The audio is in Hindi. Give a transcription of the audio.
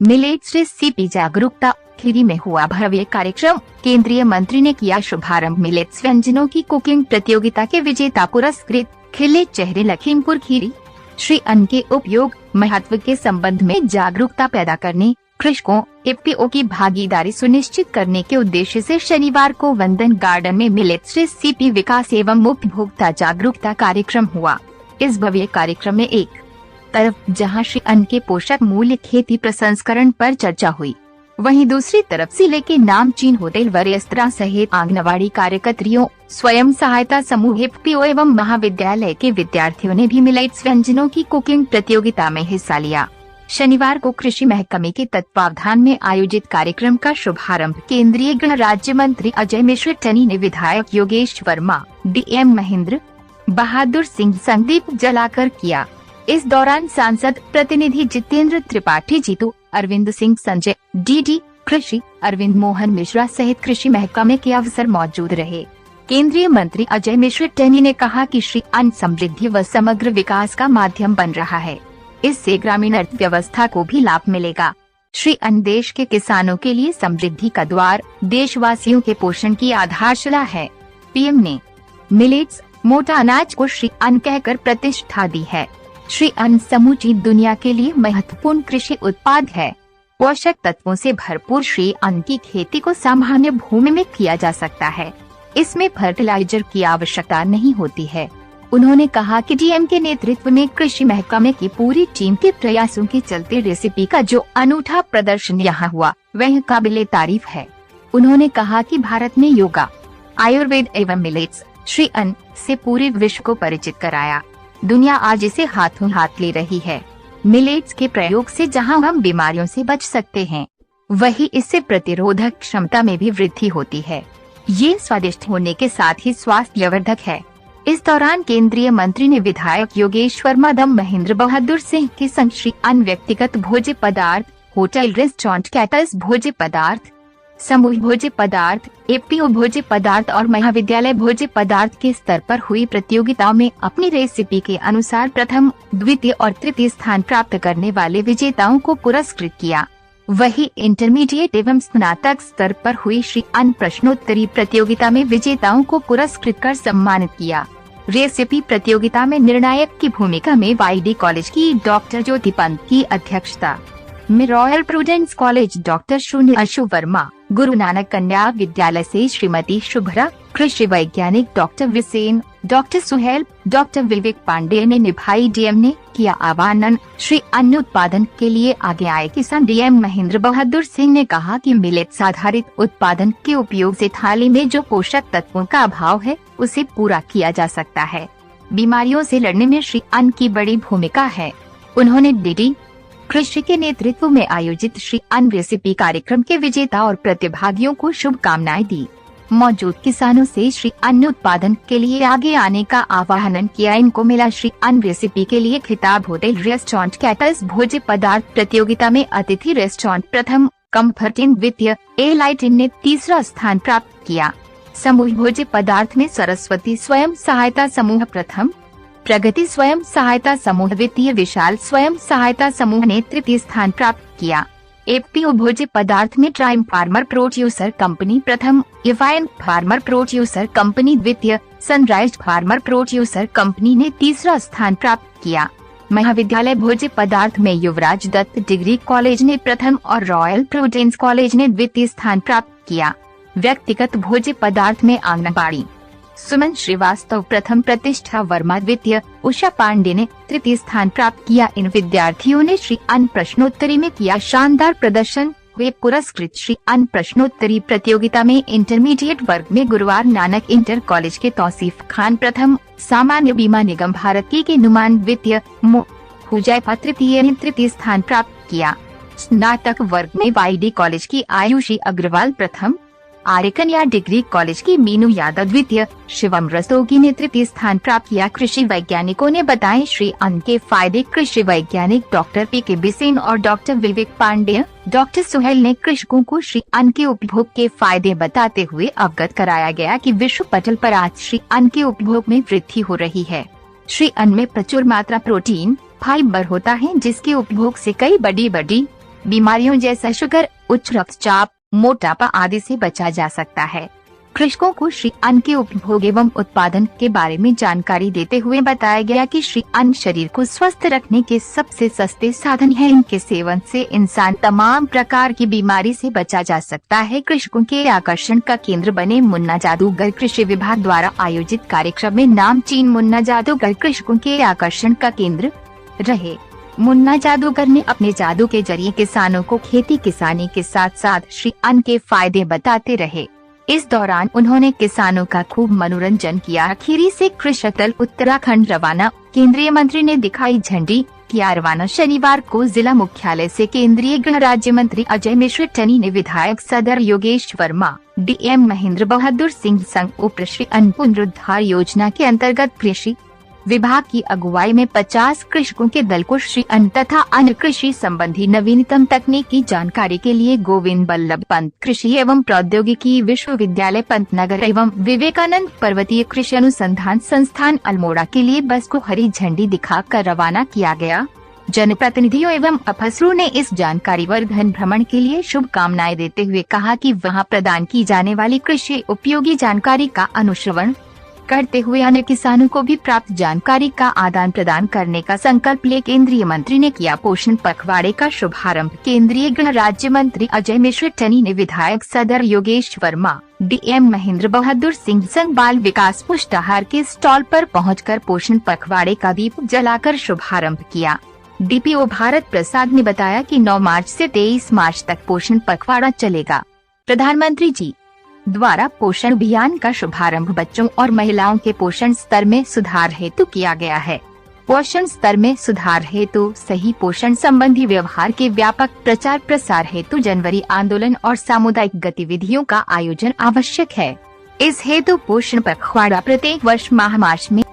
मिलेट्स रेसिपी जागरूकता। खीरी में हुआ भव्य कार्यक्रम। केंद्रीय मंत्री ने किया शुभारंभ मिलेट्स व्यंजनों की कुकिंग प्रतियोगिता के विजेता पुरस्कृत। खिले चेहरे लखीमपुर खीरी। श्री अन्न के उपयोग महत्व के संबंध में जागरूकता पैदा करने, कृषकों एफपीओ की भागीदारी सुनिश्चित करने के उद्देश्य से शनिवार को वंदन गार्डन में मिलेट्स रेसिपी विकास एवं उपभोक्ता जागरूकता कार्यक्रम हुआ। इस भव्य कार्यक्रम में एक तरफ जहां श्री अन्न के पोषक मूल्य खेती प्रसंस्करण पर चर्चा हुई, वहीं दूसरी तरफ जिले के नामचीन होटल व रेस्तरां सहित आंगनवाड़ी कार्यकर्तियों, स्वयं सहायता समूह एफपीओ एवं महाविद्यालय के विद्यार्थियों ने भी मिलेट्स व्यंजनों की कुकिंग प्रतियोगिता में हिस्सा लिया। शनिवार को कृषि महकमे के तत्वावधान में आयोजित कार्यक्रम का शुभारंभ केंद्रीय गृह राज्य मंत्री अजय मिश्र टनी ने विधायक योगेश वर्मा, डीएम महेंद्र बहादुर सिंह संदीप जलाकर किया। इस दौरान सांसद प्रतिनिधि जितेंद्र त्रिपाठी, जीतू, अरविंद सिंह, संजय, डीडी कृषि, अरविंद मोहन मिश्रा सहित कृषि महकमे के अफसर मौजूद रहे। केंद्रीय मंत्री अजय मिश्र टनी ने कहा कि श्री अन्न समृद्धि व समग्र विकास का माध्यम बन रहा है। इससे ग्रामीण अर्थव्यवस्था को भी लाभ मिलेगा। श्री अन्न देश के किसानों के लिए समृद्धि का द्वार, देशवासियों के पोषण की आधारशिला है। पीएम ने मिलेट्स मोटा अनाज को श्री अन्न कहकर प्रतिष्ठा दी है। श्री अन्न समूची दुनिया के लिए महत्वपूर्ण कृषि उत्पाद है। पोषक तत्वों से भरपूर श्री अन्न की खेती को सामान्य भूमि में किया जा सकता है। इसमें फर्टिलाइजर की आवश्यकता नहीं होती है। उन्होंने कहा कि डीएम के नेतृत्व में कृषि महकमे की पूरी टीम के प्रयासों के चलते रेसिपी का जो अनूठा प्रदर्शन यहाँ हुआ वह काबिले तारीफ है। उन्होंने कहा कि भारत ने योगा, आयुर्वेद एवं मिलेट्स श्री अन्न से पूरे विश्व को परिचित कराया। दुनिया आज इसे हाथों हाथ ले रही है। मिलेट्स के प्रयोग से जहां हम बीमारियों से बच सकते हैं, वहीं इससे प्रतिरोधक क्षमता में भी वृद्धि होती है। ये स्वादिष्ट होने के साथ ही स्वास्थ्यवर्धक है। इस दौरान केंद्रीय मंत्री ने विधायक योगेश वर्मा, दम महेंद्र बहादुर सिंह के संग श्री अन्न व्यक्तिगत भोज्य पदार्थ, होटल रेस्टोरेंट, कैटर्स भोज्य पदार्थ, समूह भोज्य पदार्थ, एफपीओ भोज्य पदार्थ और महाविद्यालय भोज्य पदार्थ के स्तर पर हुई प्रतियोगिताओं में अपनी रेसिपी के अनुसार प्रथम, द्वितीय और तृतीय स्थान प्राप्त करने वाले विजेताओं को पुरस्कृत किया। वहीं इंटरमीडिएट एवं स्नातक स्तर पर हुई श्री अन्न प्रश्नोत्तरी प्रतियोगिता में विजेताओं को पुरस्कृत कर सम्मानित किया। रेसिपी प्रतियोगिता में निर्णायक की भूमिका में वाईडी कॉलेज की डॉक्टर ज्योति पंत की अध्यक्षता में रॉयल प्रूडेंस कॉलेज डॉक्टर शून्य अशु वर्मा, गुरु नानक कन्या विद्यालय से श्रीमती शुभ्रा, कृषि वैज्ञानिक doctor Visen, doctor Suhail, doctor विवेक पांडे ने निभाई। डीएम ने किया आह्वान। श्री अन्न उत्पादन के लिए आगे आए किसान। डीएम महेंद्र बहादुर सिंह ने कहा कि मिलेट्स आधारित उत्पादन के उपयोग से थाली में जो पोषक तत्वों का अभाव है उसे पूरा किया जा सकता है। बीमारियों से लड़ने में श्री अन्न की बड़ी भूमिका है। उन्होंने डीडी कृषि के नेतृत्व में आयोजित श्री अन्न रेसिपी कार्यक्रम के विजेता और प्रतिभागियों को शुभकामनाएं दी। मौजूद किसानों से श्री अन्न उत्पादन के लिए आगे आने का आह्वान किया। इनको मिला श्री अन्न रेसिपी के लिए खिताब। होटल रेस्टोरेंट कैटर्स भोज्य पदार्थ प्रतियोगिता में अतिथि रेस्टोरेंट प्रथम, कम्फर्ट इन द्वितीय, एलाइट इन ने तीसरा स्थान प्राप्त किया। समूह भोज्य पदार्थ में सरस्वती स्वयं सहायता समूह प्रथम, प्रगति स्वयं सहायता समूह द्वितीय, विशाल स्वयं सहायता समूह ने तृतीय स्थान प्राप्त किया। एफपीओ भोज्य पदार्थ में ट्राइम फार्मर प्रोड्यूसर कंपनी प्रथम, इवाइन फार्मर प्रोड्यूसर कंपनी द्वितीय, सनराइज फार्मर प्रोड्यूसर कंपनी ने तीसरा स्थान प्राप्त किया। महाविद्यालय भोज्य पदार्थ में युवराज दत्त डिग्री कॉलेज ने प्रथम और रॉयल प्रूडेंस कॉलेज ने द्वितीय स्थान प्राप्त किया। व्यक्तिगत भोज्य पदार्थ में आंगनबाड़ी सुमन श्रीवास्तव प्रथम, प्रतिष्ठा वर्मा द्वितीय, उषा पांडे ने तृतीय स्थान प्राप्त किया। इन विद्यार्थियों ने श्री अन्न प्रश्नोत्तरी में किया शानदार प्रदर्शन। वे पुरस्कृत। श्री अन्न प्रश्नोत्तरी प्रतियोगिता में इंटरमीडिएट वर्ग में गुरुवार नानक इंटर कॉलेज के तौसीफ खान प्रथम, सामान्य बीमा निगम भारत के नुमान द्वितीय, हुजैफा तृतीय ने तृतीय स्थान प्राप्त किया। स्नातक वर्ग में वाईडी कॉलेज की आयुषी अग्रवाल प्रथम, आर्य कन्या डिग्री कॉलेज की मीनू यादव द्वितीय, शिवम रस्तोगी ने तृतीय स्थान प्राप्त किया। कृषि वैज्ञानिकों ने बताए श्री अन्न के फायदे। कृषि वैज्ञानिक डॉक्टर पीके बिसेन और डॉक्टर विवेक पांडे, डॉक्टर सुहेल ने कृषकों को श्री अन्न के उपभोग के फायदे बताते हुए अवगत कराया गया कि विश्व पटल पर आज श्री अन्न के उपभोग में वृद्धि हो रही है। श्री अन्न में प्रचुर मात्रा प्रोटीन, फाइबर होता है जिसके उपभोग से कई बड़ी बीमारियों जैसे शुगर, उच्च रक्तचाप, मोटापा आदि से बचा जा सकता है। कृषकों को श्री अन्न के उपभोग एवं उत्पादन के बारे में जानकारी देते हुए बताया गया कि श्री अन्न शरीर को स्वस्थ रखने के सबसे सस्ते साधन है। इनके सेवन से इंसान तमाम प्रकार की बीमारी से बचा जा सकता है। कृषकों के आकर्षण का केंद्र बने मुन्ना जादूगर। कृषि विभाग द्वारा आयोजित कार्यक्रम में नामचीन मुन्ना जादूगर कृषकों के आकर्षण का केंद्र रहे। मुन्ना जादूगर ने अपने जादू के जरिए किसानों को खेती किसानी के साथ साथ श्री अन्न के फायदे बताते रहे। इस दौरान उन्होंने किसानों का खूब मनोरंजन किया। खीरी से कृषक दल उत्तराखंड रवाना। केंद्रीय मंत्री ने दिखाई झंडी किया रवाना। शनिवार को जिला मुख्यालय से केंद्रीय गृह राज्य मंत्री अजय मिश्र टनी ने विधायक सदर योगेश वर्मा, डीएम महेंद्र बहादुर सिंह संग उप श्री अन्न पुनरुद्धार योजना के अंतर्गत कृषि विभाग की अगुवाई में 50 कृषकों के दल को श्री अन्न तथा अन्य कृषि संबंधी नवीनतम तकनीकी जानकारी के लिए गोविंद बल्लभ पंत कृषि एवं प्रौद्योगिकी विश्वविद्यालय पंतनगर एवं विवेकानंद पर्वतीय कृषि अनुसंधान संस्थान अल्मोड़ा के लिए बस को हरी झंडी दिखाकर रवाना किया गया। जनप्रतिनिधियों एवं अफसरों ने इस जानकारी वर्धन भ्रमण के लिए शुभकामनाएं देते हुए कहा कि वहां प्रदान की जाने वाली कृषि उपयोगी जानकारी का अनुश्रवण करते हुए अन्य किसानों को भी प्राप्त जानकारी का आदान प्रदान करने का संकल्प ले केंद्रीय मंत्री ने किया। पोषण पखवाड़े का शुभारंभ केंद्रीय गृह राज्य मंत्री अजय मिश्र टनी ने विधायक सदर योगेश वर्मा, डीएम महेंद्र बहादुर सिंह संग बाल विकास पुष्टाहार के स्टॉल पर पहुंचकर पोषण पखवाड़े का दीप जलाकर शुभारंभ किया। डीपीओ भारत प्रसाद ने बताया कि 9 मार्च से 23 मार्च तक पोषण पखवाड़ा चलेगा। प्रधानमंत्री जी द्वारा पोषण अभियान का शुभारंभ बच्चों और महिलाओं के पोषण स्तर में सुधार हेतु किया गया है। पोषण स्तर में सुधार हेतु सही पोषण संबंधी व्यवहार के व्यापक प्रचार प्रसार हेतु जनवरी आंदोलन और सामुदायिक गतिविधियों का आयोजन आवश्यक है। इस हेतु पोषण पखवाड़ा प्रत्येक वर्ष माह मार्च में